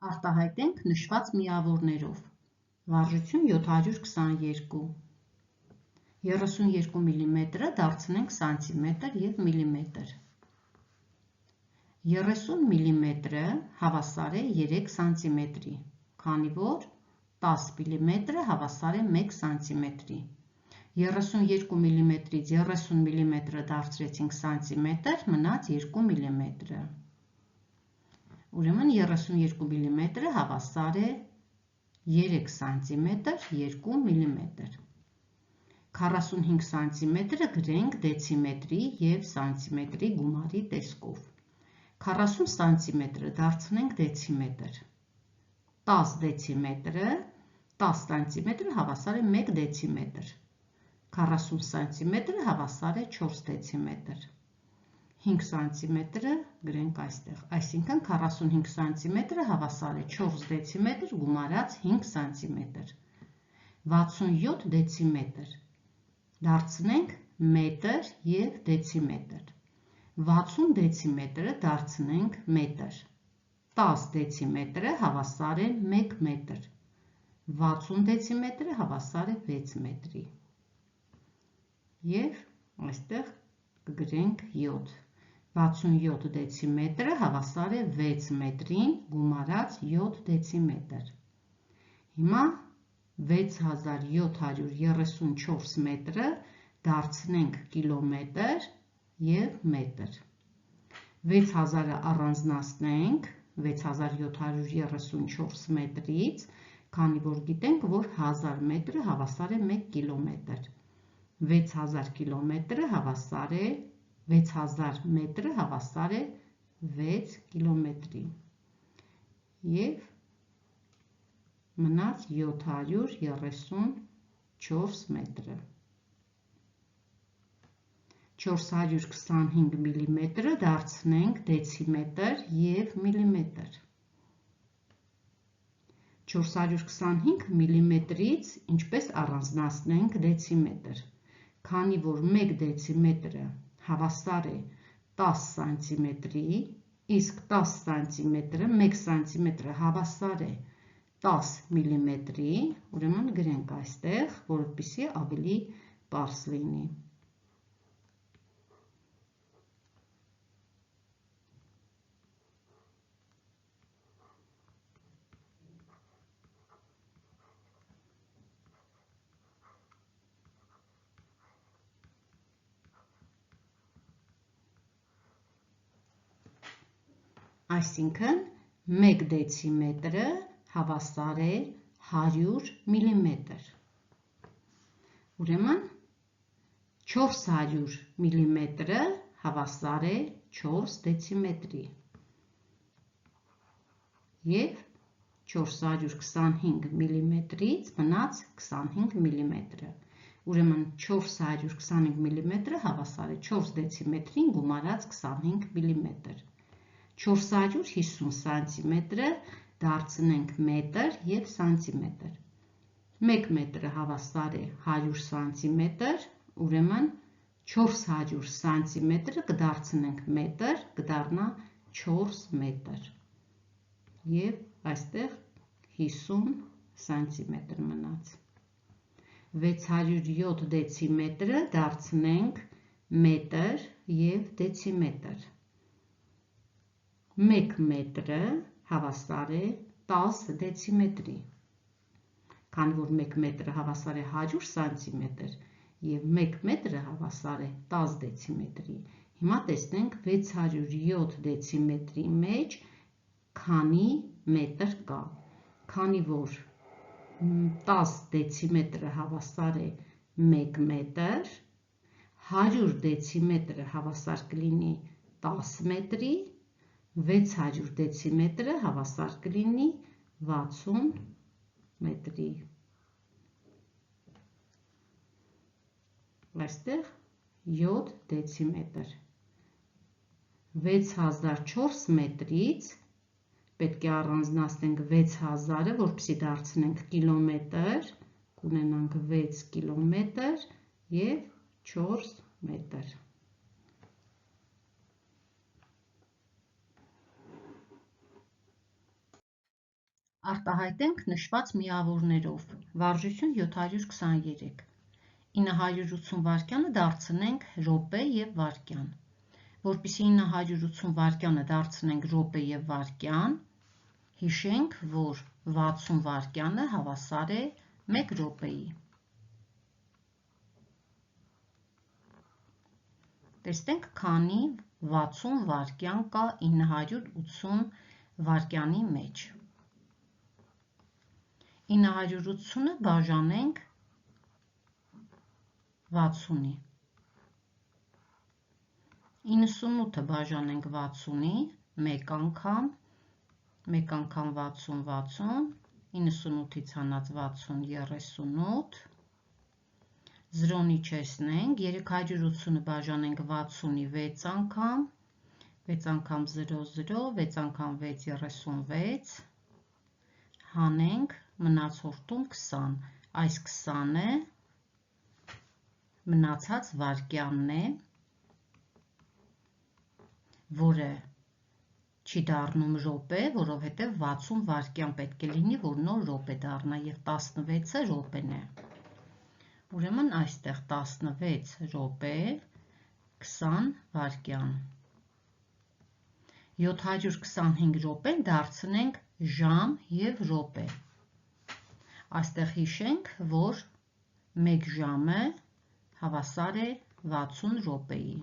Արտահայտենք նշված միավորներով։ Վարժություն 722։ 32 մմ-ը դարձնենք սանտիմետր և մմ։ 30 մմ-ը հավասար է 3 սանտիմետրի, քանի որ 10 մմ-ը հավասար է 1 սանտիմետրի։ 32 մմ-ից 30 մմ-ը դարձրեցինք սանտիմետր, մնաց 2 մմ-ը։ Ուրեմն 32 մմ-ը հավասար է 3 սանտիմետր 2 մմ։ 45 սանտիմետրը գրենք դեցիմետրի և սանտիմետրի գումարի տեսքով։ 40 սանտիմետրը դարձնենք դեցիմետր։ 10 դեցիմետրը 10 սանտիմետրը հավասար է 1 դեցիմետր։ 40 սանտիմետրը հավասար է 4 դեցիմետր։ 5 սանտիմետրը գրենք այստեղ, այսինքն 45 սանտիմետրը հավասար է 4 դեցիմետր գումարած 5 սանտիմետր։ 67 դեցիմետր դարձնենք մետր և դեցիմետր։ 60 դեցիմետրը դարձնենք մետր։ 10 դեցիմետրը հավասար է 1 մետր։ 60 դեցիմետրը հավասար է 6 մետրի։ Եվ այստեղ կգրենք 7։ 67 դեցիմետրը հավասար է 6 մետրին գումարած 7 դեցիմետր։ Հիմա 6734 մետրը դարձնենք կիլոմետր և մետր։ 6000-ը առանձնացնենք 6734 մետրից, քանի որ գիտենք, որ 1000 մետրը հավասար է 1 կիլոմետր։ 6000 կիլոմետրը հավասար է 6000 մետրը հավասար է 6 կիլոմետրի։ Եվ մնաց 734 մետրը։ 425 մմ-ը դարձնենք դեցիմետր և մմ։ 425 մմ-ից ինչպես առանձնացնենք դեցիմետր, քանի որ 1 դեցիմետրը հավասար է 10 սանտիմետրի, իսկ 10 սանտիմետրը 1 սանտիմետրը հավասար է 10 մմ-ի, ուրեմն գրենք այստեղ, որպեսզի ավելի պարզ լինի։ Այսինքն 1 դեցիմետրը հավասար է 100 մմ։ Ուրեմն 400 մմ-ը հավասար է 4 դեցիմետրի։ Եվ 425 մմ-ից մնաց 25 մմ-ը։ Ուրեմն 425 մմ-ը հավասար է 4 դեցիմետրին գումարած 25 մմ։ 450 սանտիմետրը դարձնենք մետր և սանտիմետր։ 1 մետրը հավասար է 100 սանտիմետր, ուրեմն 400 սանտիմետրը կդարձնենք մետր, կդառնա 4 մետր։ Եվ այստեղ 50 սանտիմետր մնաց։ 607 դեցիմետրը դարձնենք մետր և դեցիմետր։ 1 մետրը հավասար է 10 դեցիմետրի, քանի որ 1 մետրը հավասար է 100 սանտիմետր և 1 մետրը հավասար է 10 դեցիմետրի։ Հիմա տեսնենք 607 դեցիմետրի մեջ քանի մետր կա, քանի որ 10 դեցիմետրը հավասար է 1 մետր, 100 դեցիմետրը հավասար կլինի 10 մետրի, 600 դեցիմետրը հավասար կլինի 60 մետրի։ Այստեղ 7 դեցիմետր։ 6004 մետրից պետք է առանձնացնենք 6000-ը, որպեսզի դարձնենք կիլոմետր, կունենանք 6 կիլոմետր և 4 մետր։ Արտահայտենք նշված միավորներով, վարժություն 723, 980 վայրկյանը դարձնենք րոպե և վայրկյան, որպեսզի 980 վայրկյանը դարձնենք րոպե և վայրկյան, հիշենք, որ 60 վայրկյանը հավասար է 1 րոպեի։ Տեսնենք, քանի 60 վայրկյան կա 980 վայրկյանի մեջ։ 980-ը բաժանենք 60-ի։ 98-ը բաժանենք 60-ի, մեկ անգամ 60, 60, 98-ից հանած 60, 38, 0-ի չեսնենք, 380-ը բաժանենք 60-ի 6 անգամ, 6 անգամ 0, 0, 6 անգամ 6, 36, հանենք, մնացորդում 20, այս 20-ը մնացած վայրկյանն է, որը չի դառնում րոպե, որովհետև 60 վայրկյան պետք է լինի, որ նոր րոպե դառնա, և 16-ը րոպեն է։ Ուրեմն այստեղ 16 րոպե, 20 վայրկյան։ 725 րոպեն դարձնենք ժամ և րոպե։ Այստեղ հիշենք, որ 1 ժամը հավասար է 60 րոպեի։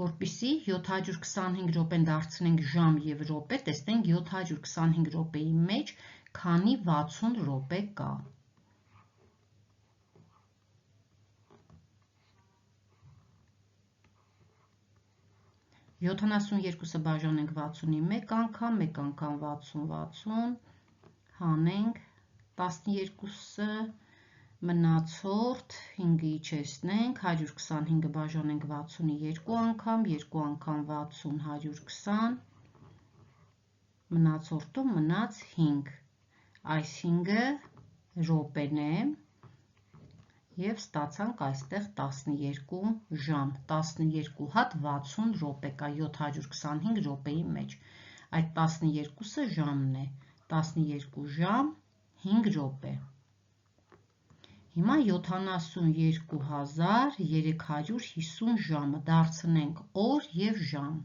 Որպեսզի 725 րոպեն դարձնենք ժամ և րոպե, տեսնենք 725 րոպեի մեջ քանի 60 րոպե կա։ Յոթանասունյերկուսը բաժանենք 60-ի մեկ անգամ 60, 60, հանենք 12-ը, մնացորդ 5-ի իջեցնենք, 125-ը բաժանենք 60-ի 2 անգամ, 2 անգամ 60, 120, մնացորդում մնաց 5, այս 5-ը րոպեն է, և ստացանք այստեղ 12 ժամ, 12 հատ 60 րոպե կա 725 րոպեի մեջ, այդ 12-ը ժամն է, 12 ժամ 5 րոպե։ Հիմա 72350 ժամը դարձնենք օր և ժամ։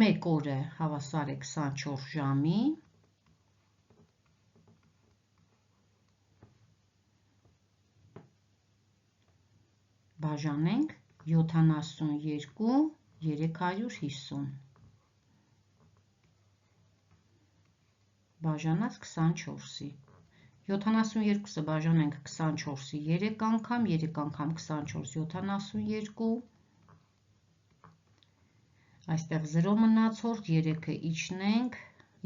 Մեկ օրը հավասար է 24 ժամի, բաժանենք 72 350, բաժանած 24-ի, 72-ը բաժանենք 24-ի 3 անգամ, 3 անգամ 24, 72, այստեղ 0 մնացորդ, 3-ը իջնենք,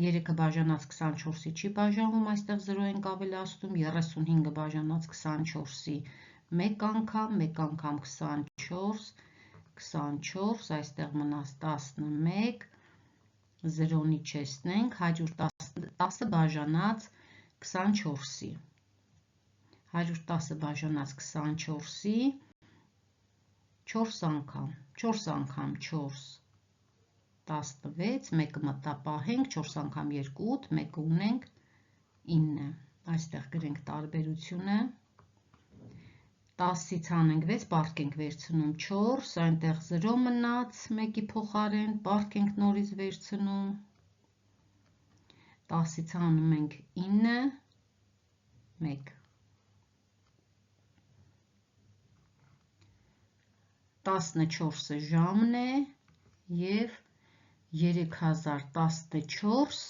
3-ը բաժանած 24-ի չի բաժանվում, այստեղ 0 ենք ավելացնում, 35-ը բաժանած 24-ի 1 անգամ, 1 անգամ 24, 24, այստեղ մնաց 11, 0-ի չեսնենք, 110-ը բաժանած 24-ի, 110-ը բաժանած 24-ի 4 անգամ, 4 անգամ 4, 16, 1-ը մտապահենք, 4 անգամ 2, 8, 1-ը ունենք 9, այստեղ գրենք տարբերությունը, 10-ից հանենք 6, պառկենք վերցնում 4, այնտեղ 0 մնաց, 1-ի փոխարեն, պառկենք նորից վերցնում, 10-ից հանում ենք 9, 1, 14-ը ժամն է և 3014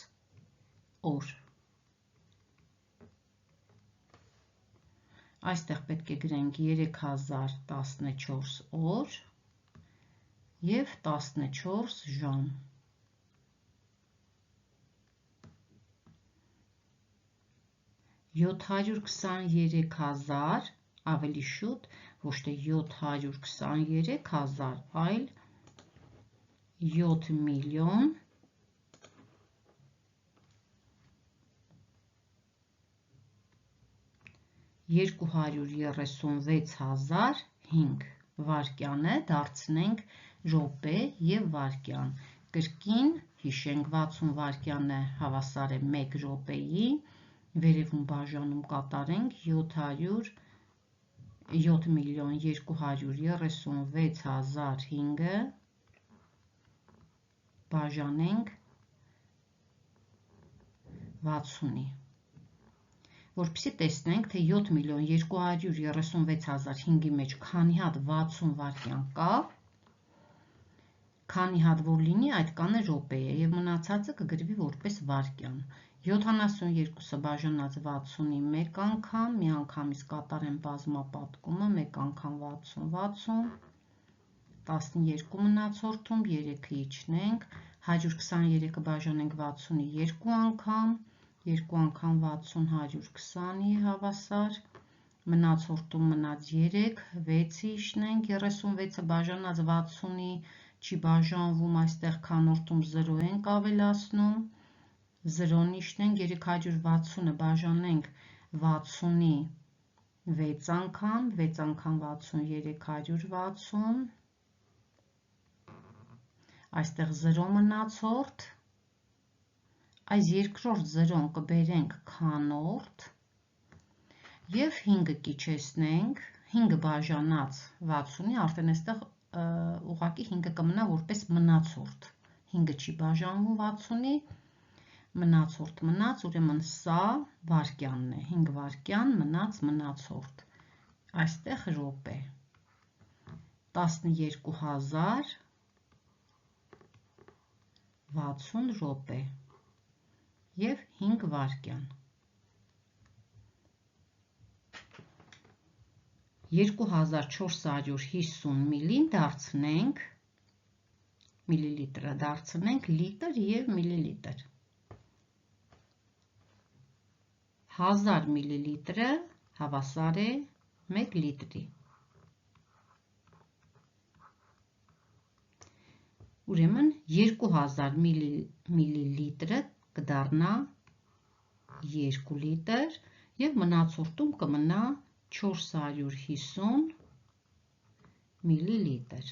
օր։ Այստեղ պետք է գրենք 3014 օր և 14 ժամ։ 723,000 ավելի շուտ, ոչ թե 723,000, այլ 7 միլիոն 236,005 վայրկյանը դարձնենք րոպե և վայրկյան, Կրկին հիշենք 60 վայրկյանը հավասար է 1 րոպեի, վերևում բաժանում կատարենք 7.236.500-ը բաժանենք 60-ի, որպեսզի տեսնենք, թե 7.236.500-ի մեջ քանի հատ 60 վայրկյան կա, քանի հատ որ լինի, այդ կանը րոպե է և մնացածը կգրվի որպես վայրկյան։ 72-ը բաժանած 60-ի մեկ անգամ, միանգամից կատարեմ բազմապատկումը, մեկ անգամ 60-60, 12 մնացորդում, 3-ը իջնենք, 123-ը բաժանենք 60-ի երկու անգամ 60, 120-ի հավասար, մնացորդում մնաց 3, 6-ը իջնենք, 36-ը բաժանած 60-ի չի բաժանվում, այստեղ քանորդում 0 ենք ավելացնում, 0-ն իջնենք, 360-ը բաժանենք 60-ի 6 անգամ, 6 անգամ 60, 360, այստեղ 0 մնացորդ, այս երկրորդ 0-ն կբերենք քանորդ և 5-ը կիչեցնենք, 5-ը բաժանած 60-ի, արդեն այստեղ ուղղակի 5-ը կմնա որպես մնացորդ, 5-ը չի բաժանվում 60-ի, մնացորդ մնաց, ուրեմն սա վայրկյանն է, 5 վայրկյան մնաց մնացորդ, այստեղ րոպե, 12,060 րոպե և 5 վայրկյան։ 2450 միլիլիտրը դարձնենք լիտր և միլիլիտր։ 1000 միլիլիտրը հավասար է 1 լիտրի։ Ուրեմն 2000 միլիլիտրը կդառնա 2 լիտր և մնացորդում կմնա 450 միլիլիտր։